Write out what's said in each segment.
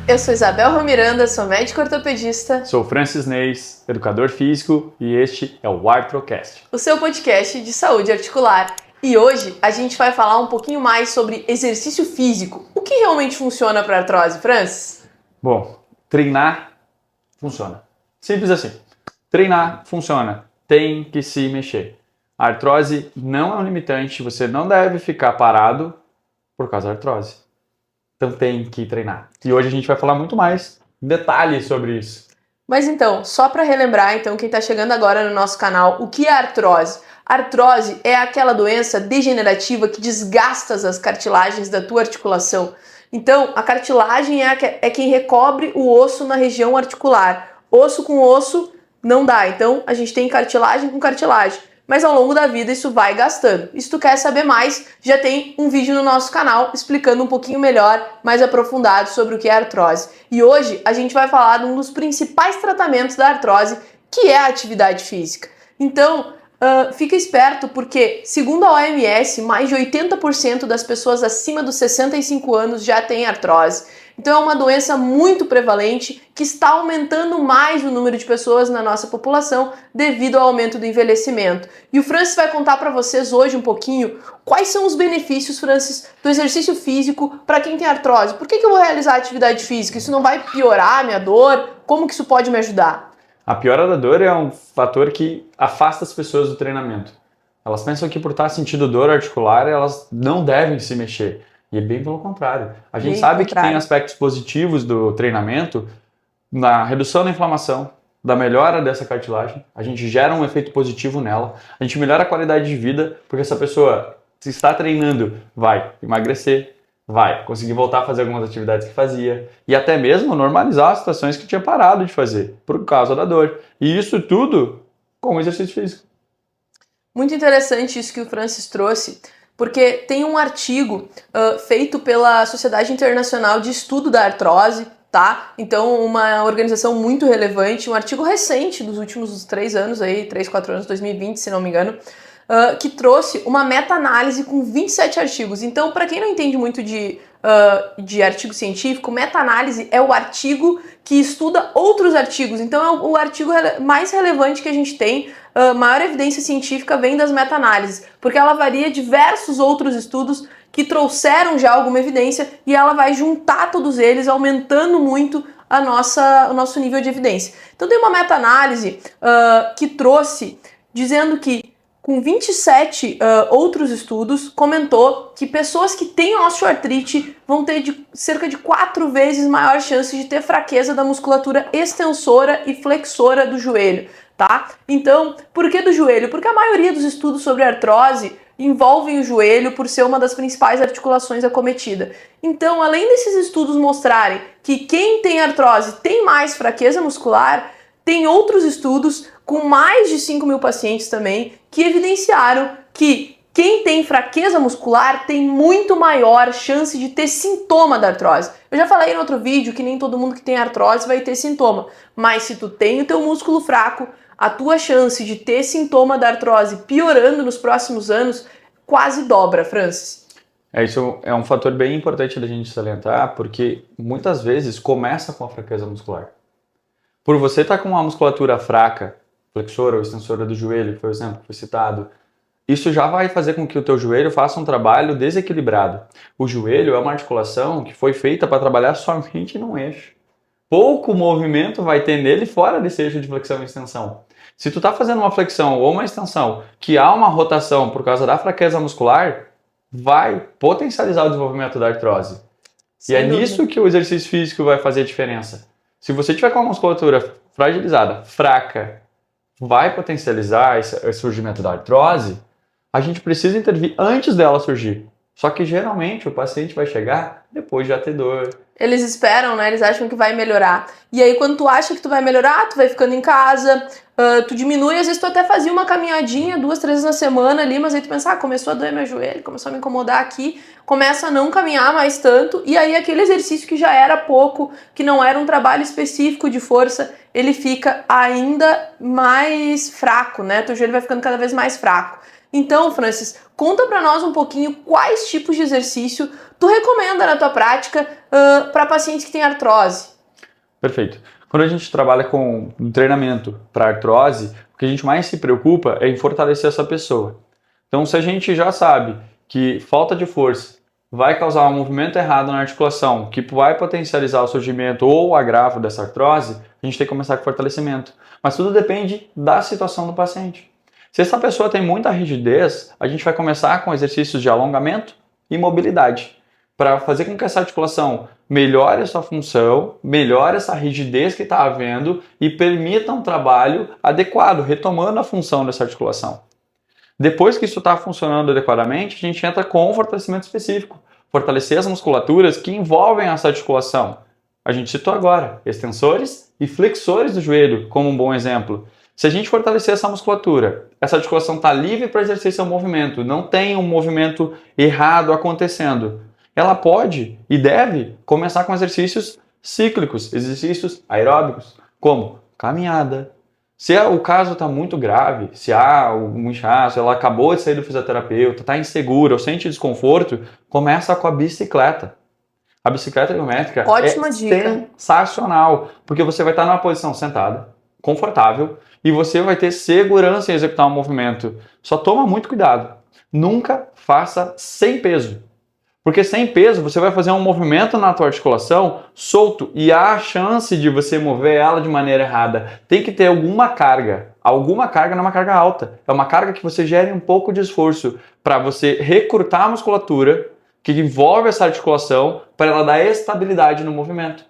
Eu sou Isabel Romiranda, sou médica ortopedista. Sou Francis Neis, educador físico, e este é o Artrocast, o seu podcast de saúde articular. E hoje a gente vai falar um pouquinho mais sobre exercício físico. O que realmente funciona para artrose, Francis? Bom, treinar funciona. Simples assim. Treinar funciona. Tem que se mexer. A artrose não é um limitante, você não deve ficar parado por causa da artrose. Então tem que treinar. E hoje a gente vai falar muito mais detalhes sobre isso. Mas então, só para relembrar, então, quem está chegando agora no nosso canal, o que é artrose? Artrose é aquela doença degenerativa que desgasta as cartilagens da tua articulação. Então, a cartilagem é quem recobre o osso na região articular. Osso com osso não dá, então a gente tem cartilagem com cartilagem. Mas ao longo da vida isso vai gastando. E se tu quer saber mais, já tem um vídeo no nosso canal explicando um pouquinho melhor, mais aprofundado sobre o que é artrose. E hoje a gente vai falar de um dos principais tratamentos da artrose, que é a atividade física. Então, fica esperto porque, segundo a OMS, mais de 80% das pessoas acima dos 65 anos já têm artrose. Então é uma doença muito prevalente que está aumentando mais o número de pessoas na nossa população devido ao aumento do envelhecimento. E o Francis vai contar para vocês hoje um pouquinho quais são os benefícios, Francis, do exercício físico para quem tem artrose. Por que eu vou realizar atividade física? Isso não vai piorar a minha dor? Como que isso pode me ajudar? A piora da dor é um fator que afasta as pessoas do treinamento. Elas pensam que por estar sentindo dor articular, elas não devem se mexer. E é bem pelo contrário. A gente sabe que tem aspectos positivos do treinamento na redução da inflamação, da melhora dessa cartilagem. A gente gera um efeito positivo nela. A gente melhora a qualidade de vida, porque essa pessoa, se está treinando, vai emagrecer, vai conseguir voltar a fazer algumas atividades que fazia e até mesmo normalizar as situações que tinha parado de fazer por causa da dor. E isso tudo com o exercício físico. Muito interessante isso que o Francis trouxe, porque tem um artigo feito pela Sociedade Internacional de Estudo da Artrose, tá? Então, uma organização muito relevante, um artigo recente dos últimos 3 anos, 4 anos, 2020, se não me engano, que trouxe uma meta-análise com 27 artigos. Então, para quem não entende muito de artigo científico, meta-análise é o artigo que estuda outros artigos. Então, é o artigo mais relevante que a gente tem. Maior evidência científica vem das meta-análises, porque ela varia diversos outros estudos que trouxeram já alguma evidência e ela vai juntar todos eles, aumentando muito o nosso nível de evidência. Então, tem uma meta-análise que trouxe, dizendo que com 27 outros estudos, comentou que pessoas que têm osteoartrite vão ter cerca de 4 vezes maior chance de ter fraqueza da musculatura extensora e flexora do joelho, tá? Então, por que do joelho? Porque a maioria dos estudos sobre artrose envolvem o joelho por ser uma das principais articulações acometida. Então, além desses estudos mostrarem que quem tem artrose tem mais fraqueza muscular, tem outros estudos com mais de 5.000 pacientes também que evidenciaram que quem tem fraqueza muscular tem muito maior chance de ter sintoma da artrose. Eu já falei em outro vídeo que nem todo mundo que tem artrose vai ter sintoma, mas se tu tem o teu músculo fraco, a tua chance de ter sintoma da artrose piorando nos próximos anos quase dobra, Francis. Isso é um fator bem importante da gente salientar, porque muitas vezes começa com a fraqueza muscular. Por você estar com uma musculatura fraca, flexora ou extensora do joelho, por exemplo, que foi citado, isso já vai fazer com que o teu joelho faça um trabalho desequilibrado. O joelho é uma articulação que foi feita para trabalhar somente num eixo. Pouco movimento vai ter nele fora desse eixo de flexão e extensão. Se tu está fazendo uma flexão ou uma extensão que há uma rotação por causa da fraqueza muscular, vai potencializar o desenvolvimento da artrose. E é nisso que o exercício físico vai fazer a diferença. Se você tiver com uma musculatura fragilizada, fraca, vai potencializar esse surgimento da artrose, a gente precisa intervir antes dela surgir. Só que geralmente o paciente vai chegar depois de já ter dor. Eles esperam, né? Eles acham que vai melhorar. E aí quando tu acha que tu vai melhorar, tu vai ficando em casa, tu diminui, às vezes tu até fazia uma caminhadinha 2, 3 vezes na semana ali, mas aí tu pensa, começou a doer meu joelho, começou a me incomodar aqui, começa a não caminhar mais tanto, e aí aquele exercício que já era pouco, que não era um trabalho específico de força, ele fica ainda mais fraco, né? Teu joelho vai ficando cada vez mais fraco. Então, Francis, conta para nós um pouquinho quais tipos de exercício tu recomenda na tua prática para pacientes que têm artrose. Perfeito. Quando a gente trabalha com um treinamento para artrose, o que a gente mais se preocupa é em fortalecer essa pessoa. Então, se a gente já sabe que falta de força vai causar um movimento errado na articulação, que vai potencializar o surgimento ou o agravo dessa artrose, a gente tem que começar com fortalecimento. Mas tudo depende da situação do paciente. Se essa pessoa tem muita rigidez, a gente vai começar com exercícios de alongamento e mobilidade, para fazer com que essa articulação melhore a sua função, melhore essa rigidez que está havendo e permita um trabalho adequado, retomando a função dessa articulação. Depois que isso está funcionando adequadamente, a gente entra com um fortalecimento específico. Fortalecer as musculaturas que envolvem essa articulação. A gente citou agora extensores e flexores do joelho como um bom exemplo. Se a gente fortalecer essa musculatura, essa articulação está livre para exercer seu movimento, não tem um movimento errado acontecendo, ela pode e deve começar com exercícios cíclicos, exercícios aeróbicos, como caminhada. Se o caso está muito grave, se há um inchaço, ela acabou de sair do fisioterapeuta, está insegura ou sente desconforto, começa com a bicicleta. A bicicleta ergométrica Ótima dica. Sensacional, porque você vai estar numa posição sentada, confortável, e você vai ter segurança em executar um movimento. Só toma muito cuidado. Nunca faça sem peso. Porque sem peso você vai fazer um movimento na tua articulação solto e há a chance de você mover ela de maneira errada. Tem que ter alguma carga. Alguma carga não é uma carga alta. É uma carga que você gere um pouco de esforço para você recrutar a musculatura que envolve essa articulação para ela dar estabilidade no movimento.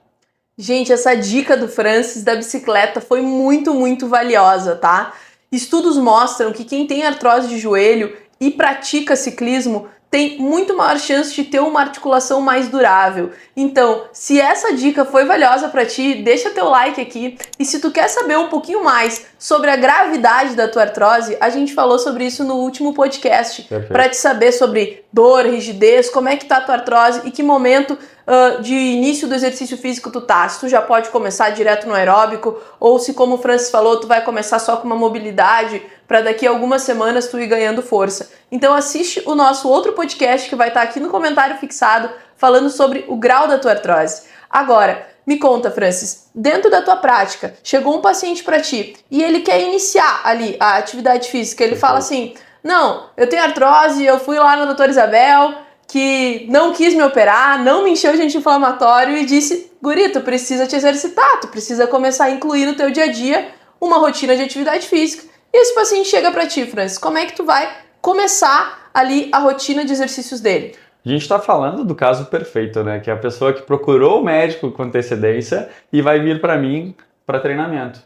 Gente, essa dica do Francis da bicicleta foi muito, muito valiosa, tá? Estudos mostram que quem tem artrose de joelho e pratica ciclismo tem muito maior chance de ter uma articulação mais durável. Então, se essa dica foi valiosa para ti, deixa teu like aqui. E se tu quer saber um pouquinho mais sobre a gravidade da tua artrose, a gente falou sobre isso no último podcast. Para te saber sobre dor, rigidez, como é que tá a tua artrose e que momento de início do exercício físico tu tá. Se tu já pode começar direto no aeróbico ou se, como o Francis falou, tu vai começar só com uma mobilidade para daqui a algumas semanas tu ir ganhando força. Então assiste o nosso outro podcast que vai estar aqui no comentário fixado falando sobre o grau da tua artrose. Agora, me conta, Francis, dentro da tua prática, chegou um paciente para ti e ele quer iniciar ali a atividade física. Ele fala assim, não, eu tenho artrose, eu fui lá na doutora Isabel, que não quis me operar, não me encheu de anti-inflamatório e disse, guri, tu precisa te exercitar, tu precisa começar a incluir no teu dia a dia uma rotina de atividade física. E esse paciente chega para ti, Francis, como é que tu vai começar ali a rotina de exercícios dele? A gente está falando do caso perfeito, né? Que é a pessoa que procurou o médico com antecedência e vai vir para mim para treinamento.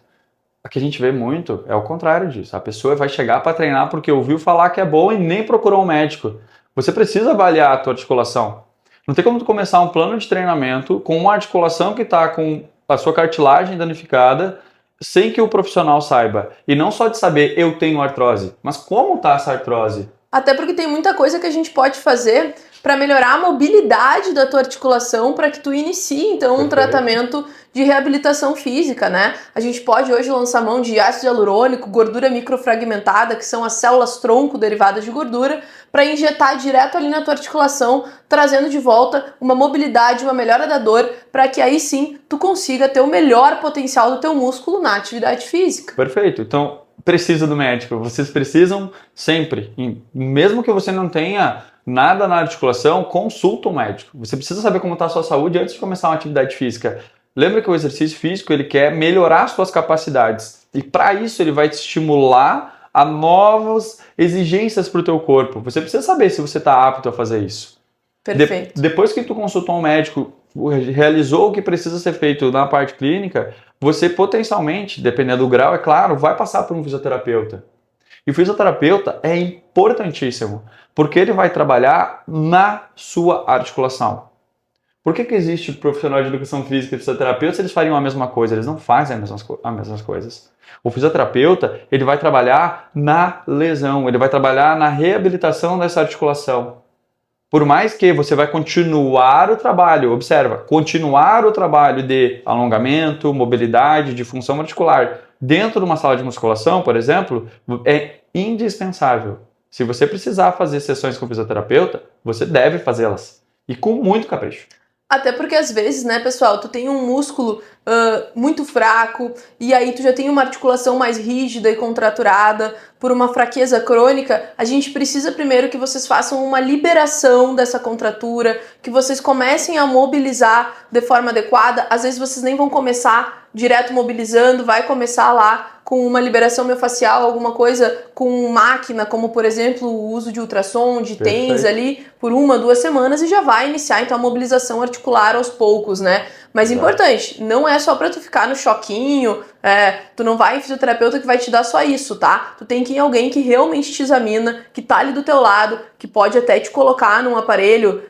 O que a gente vê muito é o contrário disso. A pessoa vai chegar para treinar porque ouviu falar que é bom e nem procurou um médico. Você precisa avaliar a tua articulação. Não tem como tu começar um plano de treinamento com uma articulação que está com a sua cartilagem danificada sem que o profissional saiba. E não só de saber eu tenho artrose, mas como está essa artrose. Até porque tem muita coisa que a gente pode fazer para melhorar a mobilidade da tua articulação para que tu inicie, então, um tratamento de reabilitação física, né? A gente pode hoje lançar mão de ácido hialurônico, gordura microfragmentada, que são as células tronco derivadas de gordura, para injetar direto ali na tua articulação, trazendo de volta uma mobilidade, uma melhora da dor, para que aí sim tu consiga ter o melhor potencial do teu músculo na atividade física. Perfeito. Então, precisa do médico. Vocês precisam sempre. Mesmo que você não tenha nada na articulação, consulta o médico. Você precisa saber como está a sua saúde antes de começar uma atividade física. Lembra que o exercício físico ele quer melhorar as suas capacidades. E para isso ele vai te estimular a novas exigências para o teu corpo. Você precisa saber se você está apto a fazer isso. Perfeito. Depois que tu consultou um médico, realizou o que precisa ser feito na parte clínica, você potencialmente, dependendo do grau, é claro, vai passar por um fisioterapeuta. E o fisioterapeuta é importantíssimo, porque ele vai trabalhar na sua articulação. Por que existe profissional de educação física e fisioterapeuta se eles fariam a mesma coisa? Eles não fazem as mesmas coisas. O fisioterapeuta, ele vai trabalhar na lesão, ele vai trabalhar na reabilitação dessa articulação. Por mais que você vai continuar o trabalho, observa, continuar o trabalho de alongamento, mobilidade, de função articular dentro de uma sala de musculação, por exemplo, é indispensável. Se você precisar fazer sessões com fisioterapeuta, você deve fazê-las. E com muito capricho. Até porque às vezes, né, pessoal, tu tem um músculo muito fraco e aí tu já tem uma articulação mais rígida e contraturada por uma fraqueza crônica. A gente precisa primeiro que vocês façam uma liberação dessa contratura, que vocês comecem a mobilizar de forma adequada. Às vezes vocês nem vão começar direto mobilizando, vai começar lá com uma liberação miofascial, alguma coisa com máquina, como por exemplo o uso de ultrassom, de TENS ali, por 1, 2 semanas e já vai iniciar então a mobilização articular aos poucos, né? Mas importante, não é só pra tu ficar no choquinho, tu não vai em fisioterapeuta que vai te dar só isso, tá? Tu tem que ir em alguém que realmente te examina, que tá ali do teu lado, que pode até te colocar num aparelho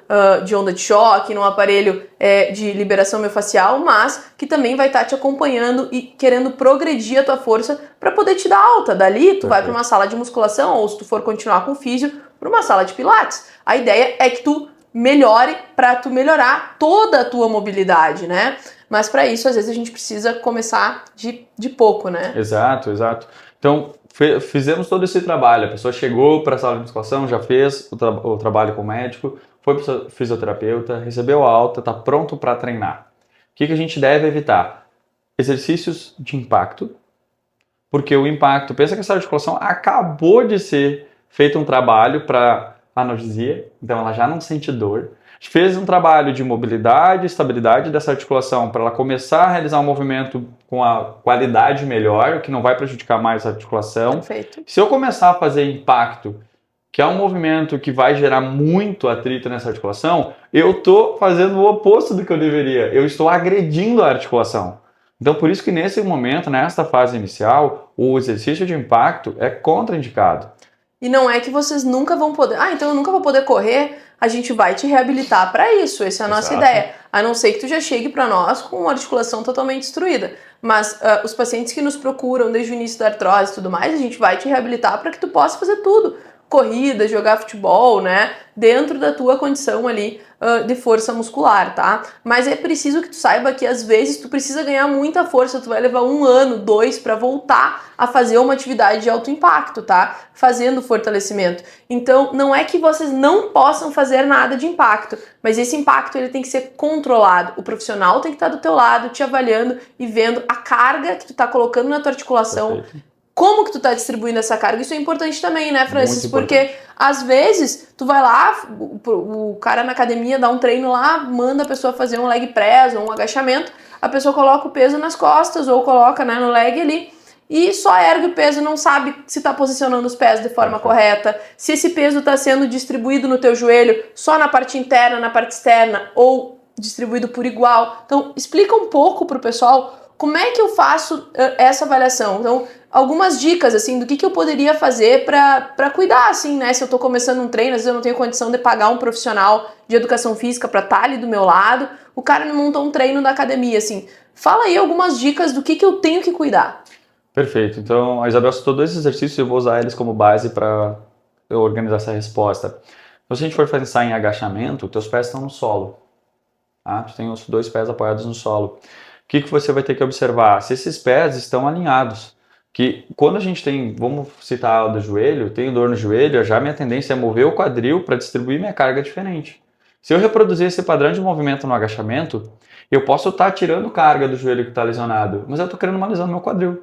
de onda de choque, num aparelho de liberação miofascial, mas que também vai estar te acompanhando e querendo progredir a tua força para poder te dar alta. Dali tu vai para uma sala de musculação ou se tu for continuar com físio, para uma sala de pilates. A ideia é que tu melhore para tu melhorar toda a tua mobilidade, né? Mas para isso, às vezes, a gente precisa começar de pouco, né? Exato. Então, fizemos todo esse trabalho. A pessoa chegou para a sala de musculação, já fez o trabalho com o médico, foi para o fisioterapeuta, recebeu a alta, está pronto para treinar. O que a gente deve evitar? Exercícios de impacto, porque o impacto, pensa que essa articulação acabou de ser feito um trabalho para analgesia, então ela já não sente dor. A gente fez um trabalho de mobilidade e estabilidade dessa articulação para ela começar a realizar um movimento com a qualidade melhor, que não vai prejudicar mais a articulação. Perfeito. Se eu começar a fazer impacto, que é um movimento que vai gerar muito atrito nessa articulação, eu estou fazendo o oposto do que eu deveria. Eu estou agredindo a articulação. Então, por isso que nesse momento, nesta fase inicial, o exercício de impacto é contraindicado. E não é que vocês nunca vão poder... então eu nunca vou poder correr, a gente vai te reabilitar para isso, essa é a nossa ideia. A não ser que tu já chegue para nós com uma articulação totalmente destruída. Mas os pacientes que nos procuram desde o início da artrose e tudo mais, a gente vai te reabilitar para que tu possa fazer tudo. Corrida, jogar futebol, né? Dentro da tua condição ali de força muscular, tá? Mas é preciso que tu saiba que às vezes tu precisa ganhar muita força, tu vai levar 1 ano, 2 para voltar a fazer uma atividade de alto impacto, tá? Fazendo fortalecimento. Então, não é que vocês não possam fazer nada de impacto, mas esse impacto ele tem que ser controlado. O profissional tem que estar do teu lado, te avaliando e vendo a carga que tu tá colocando na tua articulação. Perfeito. Como que tu tá distribuindo essa carga? Isso é importante também, né, Francis? Porque às vezes tu vai lá, o cara na academia dá um treino lá, manda a pessoa fazer um leg press ou um agachamento, a pessoa coloca o peso nas costas ou coloca, né, no leg ali e só ergue o peso, não sabe se tá posicionando os pés de forma correta, se esse peso tá sendo distribuído no teu joelho só na parte interna, na parte externa ou distribuído por igual. Então, explica um pouco pro pessoal como é que eu faço essa avaliação. Então, algumas dicas, assim, do que eu poderia fazer para cuidar, assim, né? Se eu tô começando um treino, às vezes eu não tenho condição de pagar um profissional de educação física para estar ali do meu lado, o cara me montou um treino da academia, assim. Fala aí algumas dicas do que eu tenho que cuidar. Perfeito. Então, a Isabel citou 2 exercícios e eu vou usar eles como base para eu organizar essa resposta. Então, se a gente for pensar em agachamento, teus pés estão no solo. Tá? Tu tem os 2 pés apoiados no solo. O que você vai ter que observar? Se esses pés estão alinhados. Que quando a gente tem, vamos citar o do joelho, tenho dor no joelho, já minha tendência é mover o quadril para distribuir minha carga diferente. Se eu reproduzir esse padrão de movimento no agachamento, eu posso estar tirando carga do joelho que está lesionado, mas eu estou querendo uma lesão no meu quadril.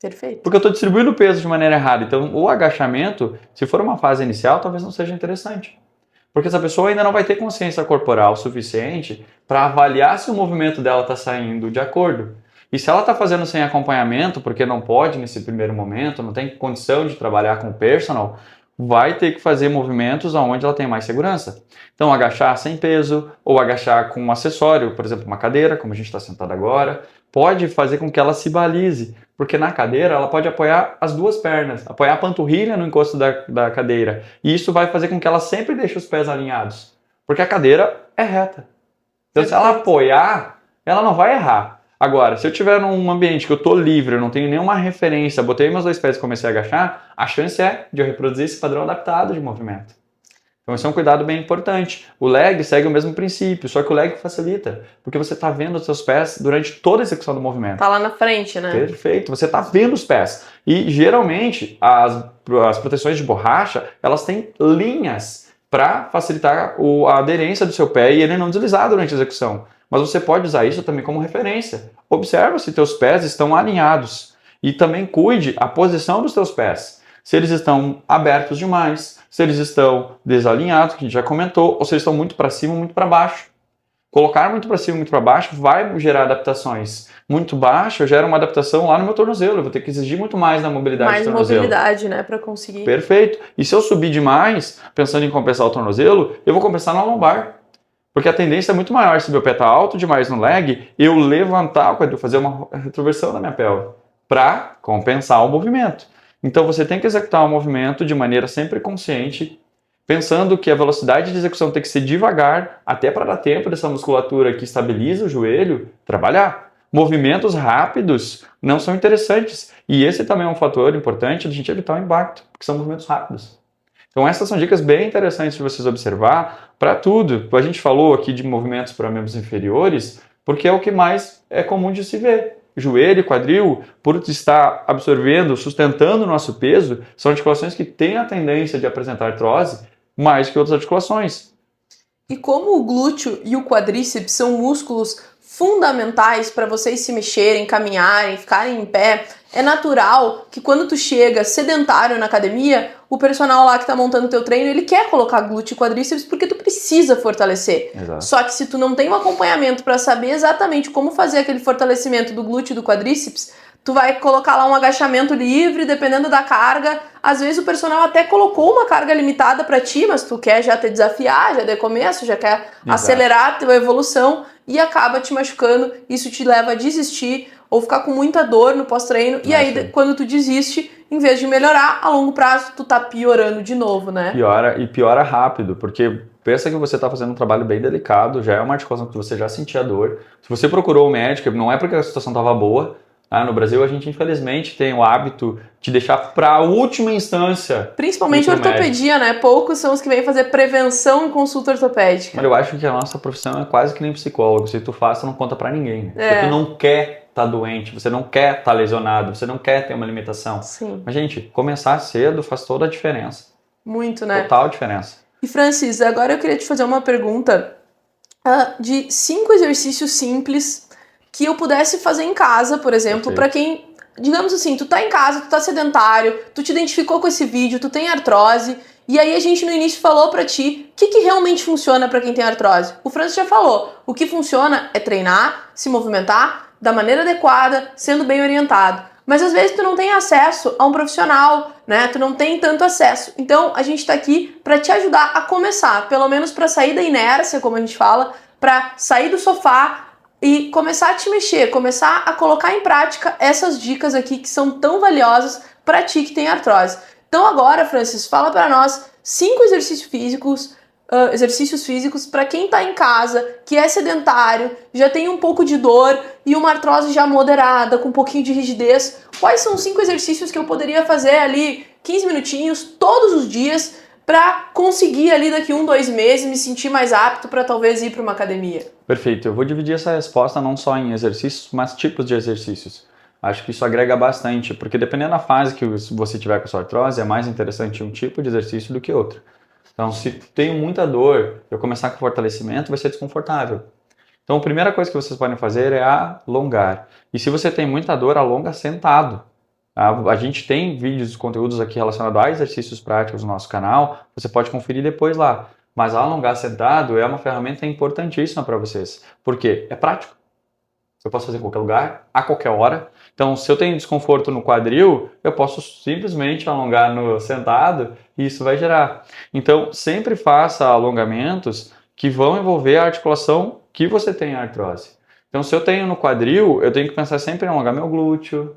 Perfeito. Porque eu estou distribuindo o peso de maneira errada. Então, o agachamento, se for uma fase inicial, talvez não seja interessante. Porque essa pessoa ainda não vai ter consciência corporal suficiente para avaliar se o movimento dela está saindo de acordo. E se ela está fazendo sem acompanhamento, porque não pode nesse primeiro momento, não tem condição de trabalhar com o personal, vai ter que fazer movimentos onde ela tem mais segurança. Então, agachar sem peso, ou agachar com um acessório, por exemplo, uma cadeira, como a gente está sentado agora, pode fazer com que ela se balize, porque na cadeira ela pode apoiar as 2 pernas, apoiar a panturrilha no encosto da cadeira, e isso vai fazer com que ela sempre deixe os pés alinhados, porque a cadeira é reta. Então, se ela apoiar, ela não vai errar. Agora, se eu estiver num ambiente que eu estou livre, eu não tenho nenhuma referência, botei meus 2 pés e comecei a agachar, a chance é de eu reproduzir esse padrão adaptado de movimento. Então esse é um cuidado bem importante. O leg segue o mesmo princípio, só que o leg facilita, porque você está vendo os seus pés durante toda a execução do movimento. Tá lá na frente, né? Perfeito, você está vendo os pés. E geralmente as proteções de borracha, elas têm linhas para facilitar a aderência do seu pé e ele não deslizar durante a execução. Mas você pode usar isso também como referência. Observa se teus pés estão alinhados e também cuide a posição dos teus pés. Se eles estão abertos demais, se eles estão desalinhados, que a gente já comentou, ou se eles estão muito para cima, muito para baixo. Colocar muito para cima, muito para baixo vai gerar adaptações. Muito baixo gera uma adaptação lá no meu tornozelo. Eu vou ter que exigir muito mais na mobilidade do tornozelo. Mais mobilidade, né, para conseguir. Perfeito. E se eu subir demais, pensando em compensar o tornozelo, eu vou compensar na lombar. Porque a tendência é muito maior, se meu pé está alto demais no leg, eu levantar o quadril, fazer uma retroversão da minha pelve, para compensar o movimento. Então você tem que executar o movimento de maneira sempre consciente, pensando que a velocidade de execução tem que ser devagar, até para dar tempo dessa musculatura que estabiliza o joelho trabalhar. Movimentos rápidos não são interessantes. E esse também é um fator importante de a gente evitar o impacto, porque são movimentos rápidos. Então essas são dicas bem interessantes de vocês observar para tudo. A gente falou aqui de movimentos para membros inferiores, porque é o que mais é comum de se ver. Joelho e quadril, por estar absorvendo, sustentando o nosso peso, são articulações que têm a tendência de apresentar artrose mais que outras articulações. E como o glúteo e o quadríceps são músculos fundamentais para vocês se mexerem, caminharem, ficarem em pé, é natural que quando tu chega sedentário na academia, o personal lá que tá montando teu treino, ele quer colocar glúteo e quadríceps porque tu precisa fortalecer. Exato. Só que se tu não tem um acompanhamento para saber exatamente como fazer aquele fortalecimento do glúteo e do quadríceps, tu vai colocar lá um agachamento livre, dependendo da carga. Às vezes o personal até colocou uma carga limitada para ti, mas tu quer já te desafiar, já de começo, já quer acelerar a tua evolução e acaba te machucando. Isso te leva a desistir ou ficar com muita dor no pós-treino. E aí, quando tu desiste, em vez de melhorar, a longo prazo, tu tá piorando de novo, né? Piora rápido, porque pensa que você está fazendo um trabalho bem delicado, já é uma articulação que você já sentia dor. Se você procurou o médico, não é porque a situação estava boa. No Brasil, a gente infelizmente tem o hábito de deixar para a última instância. Principalmente ortopedia, né? Poucos são os que vêm fazer prevenção em consulta ortopédica. Mas eu acho que a nossa profissão é quase que nem psicólogo. Se tu faz, tu não conta para ninguém. Porque tu não quer estar doente, você não quer estar lesionado, você não quer ter uma limitação. Sim. Mas, gente, começar cedo faz toda a diferença. Muito, né? Total diferença. E, Francis, agora eu queria te fazer uma pergunta de 5 exercícios simples que eu pudesse fazer em casa, por exemplo, para quem, digamos assim, tu tá em casa, tu tá sedentário, tu te identificou com esse vídeo, tu tem artrose, e aí a gente no início falou pra ti o que realmente funciona para quem tem artrose. O Francis já falou, o que funciona é treinar, se movimentar da maneira adequada, sendo bem orientado. Mas às vezes tu não tem acesso a um profissional, né? Tu não tem tanto acesso. Então a gente tá aqui para te ajudar a começar, pelo menos para sair da inércia, como a gente fala, para sair do sofá e começar a te mexer, começar a colocar em prática essas dicas aqui que são tão valiosas para ti que tem artrose. Então agora, Francis, fala para nós 5 exercícios físicos para quem está em casa, que é sedentário, já tem um pouco de dor e uma artrose já moderada, com um pouquinho de rigidez. Quais são os 5 exercícios que eu poderia fazer ali 15 minutinhos todos os dias para conseguir ali daqui 1, 2 meses me sentir mais apto para talvez ir para uma academia? Perfeito. Eu vou dividir essa resposta não só em exercícios, mas tipos de exercícios. Acho que isso agrega bastante, porque dependendo da fase que você tiver com a sua artrose, é mais interessante um tipo de exercício do que outro. Então, se tenho muita dor, eu começar com fortalecimento, vai ser desconfortável. Então, a primeira coisa que vocês podem fazer é alongar. E se você tem muita dor, alonga sentado. A gente tem vídeos, conteúdos aqui relacionados a exercícios práticos no nosso canal, você pode conferir depois lá. Mas alongar sentado é uma ferramenta importantíssima para vocês. Por quê? É prático. Eu posso fazer em qualquer lugar, a qualquer hora. Então, se eu tenho desconforto no quadril, eu posso simplesmente alongar no sentado e isso vai gerar. Então, sempre faça alongamentos que vão envolver a articulação que você tem a artrose. Então, se eu tenho no quadril, eu tenho que pensar sempre em alongar meu glúteo.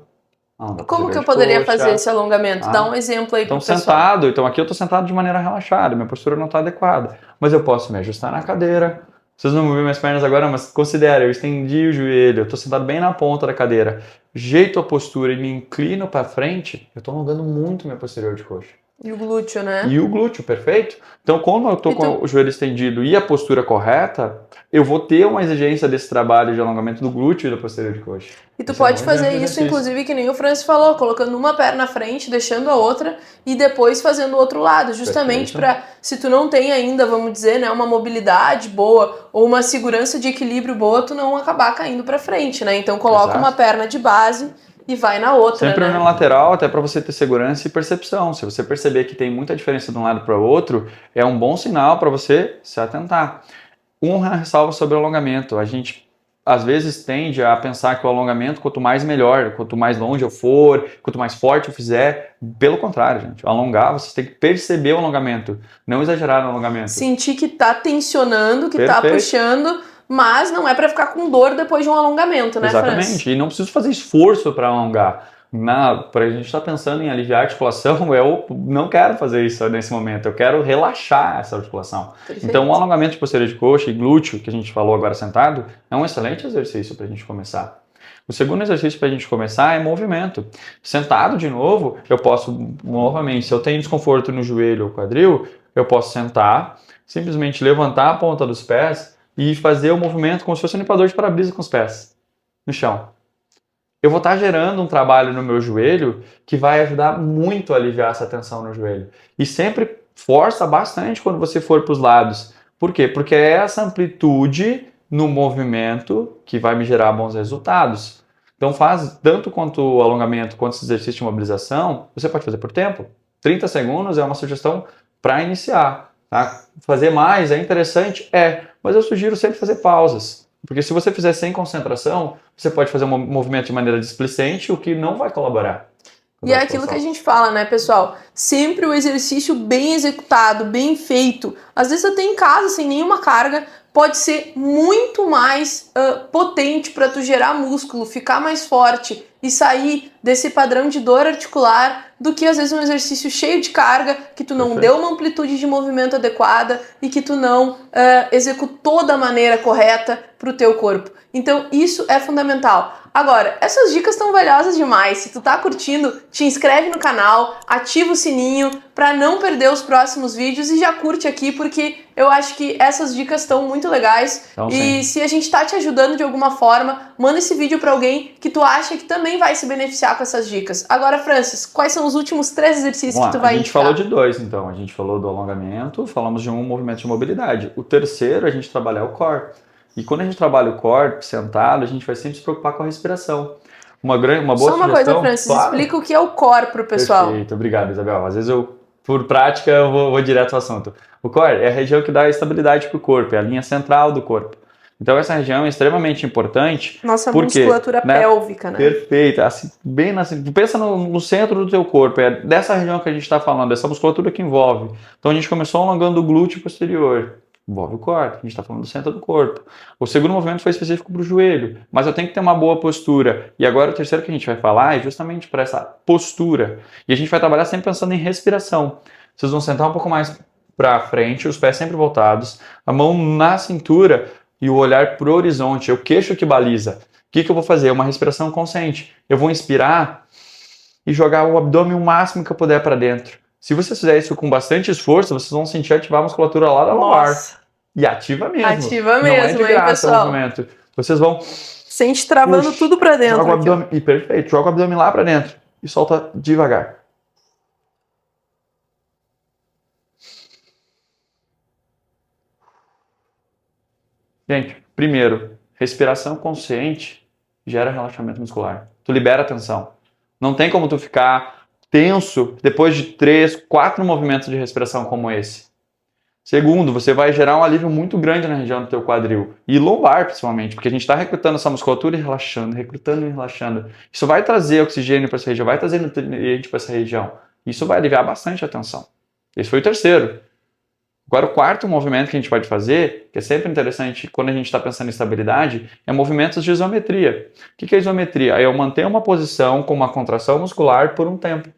Como que eu poderia fazer esse alongamento? Dá um exemplo aí para o pessoal. Sentado. Então, aqui eu estou sentado de maneira relaxada, minha postura não está adequada. Mas eu posso me ajustar na cadeira. Vocês não vão ver minhas pernas agora, mas considera, eu estendi o joelho, eu estou sentado bem na ponta da cadeira. Jeito a postura e me inclino para frente, eu estou alongando muito minha posterior de coxa. E o glúteo, né? E o glúteo, perfeito? Então, como eu tô com o joelho estendido e a postura correta, eu vou ter uma exigência desse trabalho de alongamento do glúteo e da posterior de coxa. E tu pode fazer isso, inclusive, que nem o Francis falou, colocando uma perna à frente, deixando a outra e depois fazendo o outro lado, justamente para, se tu não tem ainda, vamos dizer, né, uma mobilidade boa ou uma segurança de equilíbrio boa, tu não acabar caindo para frente, né? Então coloca uma perna de base e vai na outra, sempre, né? na lateral, até para você ter segurança e percepção. Se você perceber que tem muita diferença de um lado para o outro, é um bom sinal para você se atentar. Uma ressalva sobre o alongamento. A gente, às vezes, tende a pensar que o alongamento, quanto mais melhor, quanto mais longe eu for, quanto mais forte eu fizer. Pelo contrário, gente. Alongar, você tem que perceber o alongamento, não exagerar no alongamento. Sentir que tá tencionando, que tá puxando, mas não é para ficar com dor depois de um alongamento, né, Exatamente. Francis? E não preciso fazer esforço para alongar. Para a gente estar pensando em aliviar a articulação, eu não quero fazer isso nesse momento, eu quero relaxar essa articulação. Perfeito. Então, o alongamento de posterior de coxa e glúteo, que a gente falou agora sentado, é um excelente exercício para a gente começar. O segundo exercício para a gente começar é movimento. Sentado de novo, eu posso, novamente, se eu tenho desconforto no joelho ou quadril, eu posso sentar, simplesmente levantar a ponta dos pés e fazer o movimento como se fosse um limpador de para-brisa com os pés no chão. Eu vou estar gerando um trabalho no meu joelho que vai ajudar muito a aliviar essa tensão no joelho. E sempre força bastante quando você for para os lados. Por quê? Porque é essa amplitude no movimento que vai me gerar bons resultados. Então faz tanto quanto o alongamento, quanto esse exercício de mobilização, você pode fazer por tempo. 30 segundos é uma sugestão para iniciar. Tá? Fazer mais é interessante? Mas eu sugiro sempre fazer pausas. Porque se você fizer sem concentração, você pode fazer um movimento de maneira displicente, o que não vai colaborar. E é aquilo que a gente fala, né, pessoal? Sempre o exercício bem executado, bem feito. Às vezes até em casa, sem nenhuma carga, pode ser muito mais potente para tu gerar músculo, ficar mais forte e sair desse padrão de dor articular do que às vezes um exercício cheio de carga, que tu não deu uma amplitude de movimento adequada e que tu não executou da maneira correta para o teu corpo. Então isso é fundamental. Agora, essas dicas estão valiosas demais. Se tu tá curtindo, te inscreve no canal, ativa o sininho para não perder os próximos vídeos e já curte aqui, porque eu acho que essas dicas estão muito legais. Então, e se a gente tá te ajudando de alguma forma, manda esse vídeo para alguém que tu acha que também vai se beneficiar com essas dicas. Agora, Francis, quais são os últimos 3 exercícios que tu vai indicar? A gente falou de 2, então. A gente falou do alongamento, falamos de um movimento de mobilidade. O terceiro, a gente trabalhar o core. E quando a gente trabalha o core sentado, a gente vai sempre se preocupar com a respiração. Uma boa sugestão... Só uma coisa, Francis, explica o que é o core pro pessoal. Perfeito, obrigado, Isabel. Às vezes por prática, eu vou direto ao assunto. O core é a região que dá estabilidade para o corpo, é a linha central do corpo. Então essa região é extremamente importante. Nossa musculatura pélvica, né? Perfeito. Assim, pensa no centro do teu corpo. É dessa região que a gente está falando, dessa musculatura que envolve. Então a gente começou alongando o glúteo posterior. Envolve o core, a gente está falando do centro do corpo. O segundo movimento foi específico para o joelho, mas eu tenho que ter uma boa postura. E agora o terceiro que a gente vai falar é justamente para essa postura. E a gente vai trabalhar sempre pensando em respiração. Vocês vão sentar um pouco mais para frente, os pés sempre voltados, a mão na cintura e o olhar para o horizonte, é o queixo que baliza. O que eu vou fazer? Uma respiração consciente. Eu vou inspirar e jogar o abdômen o máximo que eu puder para dentro. Se você fizer isso com bastante esforço, vocês vão sentir ativar a musculatura lá da lombar. E ativa mesmo. Ativa mesmo, não é de graça, pessoal. O movimento. Vocês vão... Sente travando tudo para dentro. Joga o abdômen, e perfeito. Joga o abdômen lá para dentro. E solta devagar. Gente, primeiro, respiração consciente gera relaxamento muscular. Tu libera a tensão. Não tem como tu ficar tenso depois de 3, 4 movimentos de respiração como esse. Segundo, você vai gerar um alívio muito grande na região do teu quadril e lombar, principalmente, porque a gente está recrutando essa musculatura e relaxando, recrutando e relaxando. Isso vai trazer oxigênio para essa região, vai trazer nutriente para essa região. Isso vai aliviar bastante a tensão. Esse foi o terceiro. Agora, o quarto movimento que a gente pode fazer, que é sempre interessante quando a gente está pensando em estabilidade, é movimentos de isometria. O que é isometria? É eu manter uma posição com uma contração muscular por um tempo.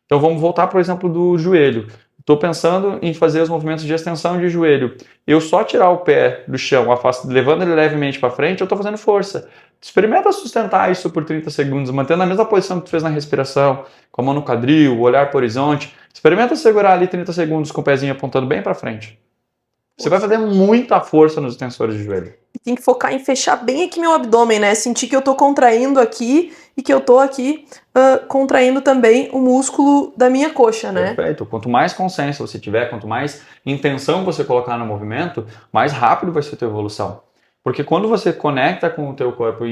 Então, vamos voltar, por exemplo, do joelho. Estou pensando em fazer os movimentos de extensão de joelho. Eu só tirar o pé do chão, levando ele levemente para frente, eu estou fazendo força. Experimenta sustentar isso por 30 segundos, mantendo a mesma posição que tu fez na respiração, com a mão no quadril, o olhar para o horizonte. Experimenta segurar ali 30 segundos com o pezinho apontando bem para frente. Você vai fazer muita força nos extensores de joelho. Tem que focar em fechar bem aqui meu abdômen, né? Sentir que eu tô contraindo aqui e que eu tô aqui contraindo também o músculo da minha coxa, né? Perfeito. Quanto mais consciência você tiver, quanto mais intenção você colocar no movimento, mais rápido vai ser a tua evolução. Porque quando você conecta com o teu corpo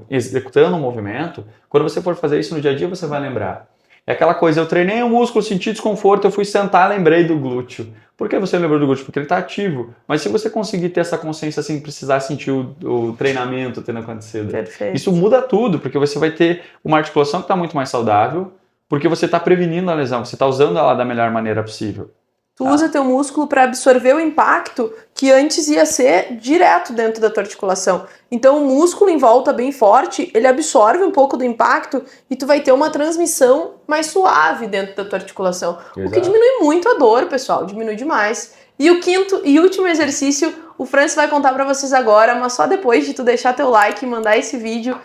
executando o movimento, quando você for fazer isso no dia a dia, você vai lembrar. É aquela coisa, eu treinei o músculo, senti desconforto, eu fui sentar, lembrei do glúteo. Por que você lembrou do glúteo? Porque ele está ativo. Mas se você conseguir ter essa consciência sem precisar sentir o treinamento tendo acontecido, Perfeito. isso muda tudo, porque você vai ter uma articulação que está muito mais saudável, porque você está prevenindo a lesão, você está usando ela da melhor maneira possível. Tu usa teu músculo para absorver o impacto que antes ia ser direto dentro da tua articulação. Então o músculo em volta bem forte, ele absorve um pouco do impacto e tu vai ter uma transmissão mais suave dentro da tua articulação. Exato. O que diminui muito a dor, pessoal, diminui demais. E o quinto e último exercício, o Francis vai contar para vocês agora, mas só depois de tu deixar teu like e mandar esse vídeo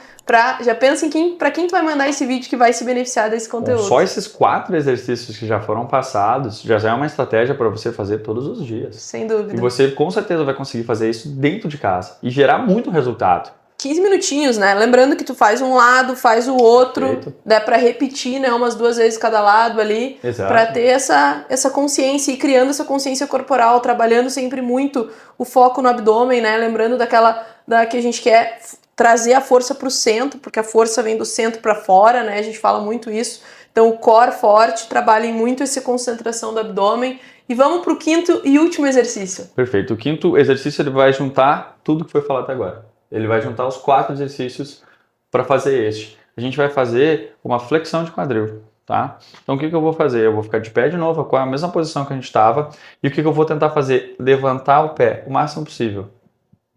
já pensa em para quem tu vai mandar esse vídeo que vai se beneficiar desse conteúdo. Bom, só esses 4 exercícios que já foram passados já é uma estratégia para você fazer todos os dias. Sem dúvida. E você com certeza vai conseguir fazer isso dentro de casa e gerar muito resultado. 15 minutinhos, né? Lembrando que tu faz um lado, faz o outro, Perfeito. dá pra repetir, né? Umas 2 vezes cada lado ali, Exato. pra ter essa consciência e criando essa consciência corporal, trabalhando sempre muito o foco no abdômen, né? Lembrando da que a gente quer trazer a força pro centro, porque a força vem do centro para fora, né? A gente fala muito isso. Então o core forte, trabalhem muito essa concentração do abdômen. E vamos pro quinto e último exercício. Perfeito. O quinto exercício ele vai juntar tudo que foi falado até agora. Ele vai juntar os 4 exercícios para fazer este. A gente vai fazer uma flexão de quadril, tá? Então o que eu vou fazer? Eu vou ficar de pé de novo, com a mesma posição que a gente estava. E o que eu vou tentar fazer? Levantar o pé o máximo possível.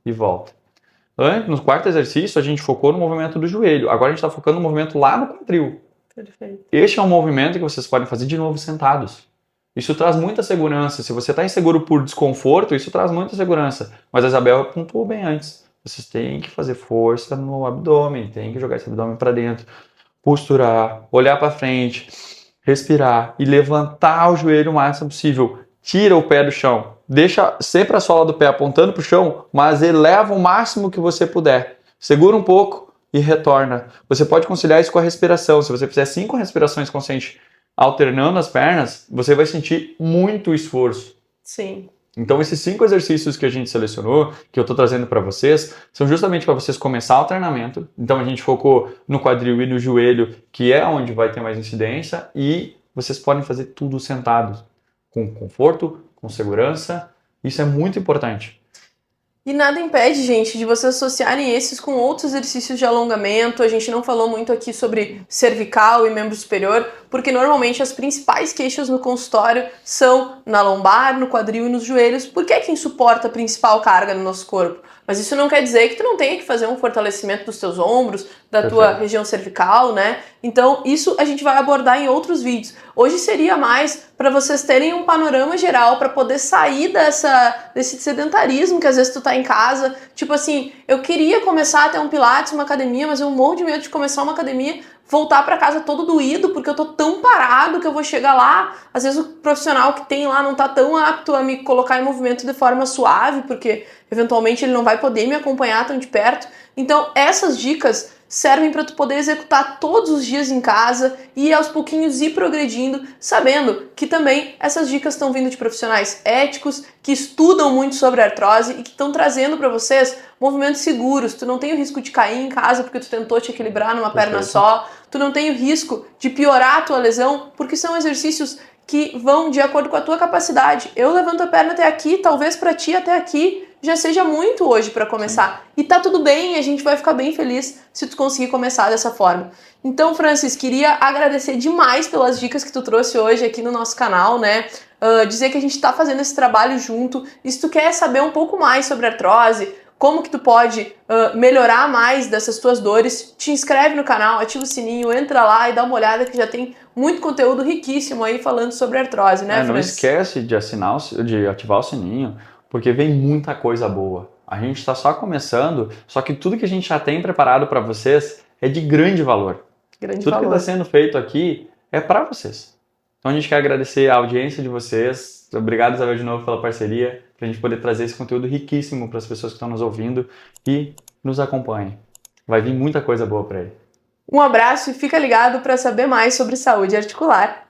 E volta. No 4º exercício, a gente focou no movimento do joelho. Agora a gente está focando no movimento lá no quadril. Perfeito. Este é um movimento que vocês podem fazer de novo sentados. Isso traz muita segurança. Se você está inseguro por desconforto, isso traz muita segurança. Mas a Isabel pontuou bem antes. Vocês têm que fazer força no abdômen, tem que jogar esse abdômen para dentro, posturar, olhar para frente, respirar e levantar o joelho o máximo possível. Tira o pé do chão. Deixa sempre a sola do pé apontando para o chão, mas eleva o máximo que você puder. Segura um pouco e retorna. Você pode conciliar isso com a respiração. Se você fizer 5 respirações conscientes alternando as pernas, você vai sentir muito esforço. Sim. Então esses 5 exercícios que a gente selecionou, que eu estou trazendo para vocês, são justamente para vocês começar o treinamento. Então a gente focou no quadril e no joelho, que é onde vai ter mais incidência, e vocês podem fazer tudo sentados, com conforto, com segurança. Isso é muito importante. E nada impede, gente, de vocês associarem esses com outros exercícios de alongamento. A gente não falou muito aqui sobre cervical e membro superior, porque normalmente as principais queixas no consultório são na lombar, no quadril e nos joelhos, porque é quem suporta a principal carga no nosso corpo. Mas isso não quer dizer que tu não tenha que fazer um fortalecimento dos teus ombros, da tua região cervical, né? Então isso a gente vai abordar em outros vídeos. Hoje seria mais para vocês terem um panorama geral, para poder sair desse sedentarismo que às vezes tu tá em casa. Tipo assim, eu queria começar a ter um pilates, uma academia, mas eu morro de medo de começar uma academia, voltar para casa todo doído, porque eu tô tão parado que eu vou chegar lá. Às vezes o profissional que tem lá não tá tão apto a me colocar em movimento de forma suave, porque eventualmente ele não vai poder me acompanhar tão de perto. Então essas dicas servem para tu poder executar todos os dias em casa e aos pouquinhos ir progredindo, sabendo que também essas dicas estão vindo de profissionais éticos, que estudam muito sobre artrose e que estão trazendo para vocês movimentos seguros. Tu não tem o risco de cair em casa porque tu tentou te equilibrar numa perna só, tu não tem o risco de piorar a tua lesão, porque são exercícios que vão de acordo com a tua capacidade. Eu levanto a perna até aqui, talvez para ti até aqui já seja muito hoje para começar. E tá tudo bem, a gente vai ficar bem feliz se tu conseguir começar dessa forma. Então, Francis, queria agradecer demais pelas dicas que tu trouxe hoje aqui no nosso canal, né? Dizer que a gente tá fazendo esse trabalho junto. E se tu quer saber um pouco mais sobre artrose, como que tu pode melhorar mais dessas tuas dores, te inscreve no canal, ativa o sininho, entra lá e dá uma olhada que já tem muito conteúdo riquíssimo aí falando sobre artrose, né, Não Francis? esquece de de ativar o sininho, porque vem muita coisa boa. A gente está só começando, só que tudo que a gente já tem preparado para vocês é de grande valor. Grande Tudo valor. que está sendo feito aqui é para vocês. Então a gente quer agradecer a audiência de vocês. Obrigado, Isabel, de novo pela parceria, para a gente poder trazer esse conteúdo riquíssimo para as pessoas que estão nos ouvindo e nos acompanhem. Vai vir muita coisa boa para aí. Um abraço e fica ligado para saber mais sobre saúde articular.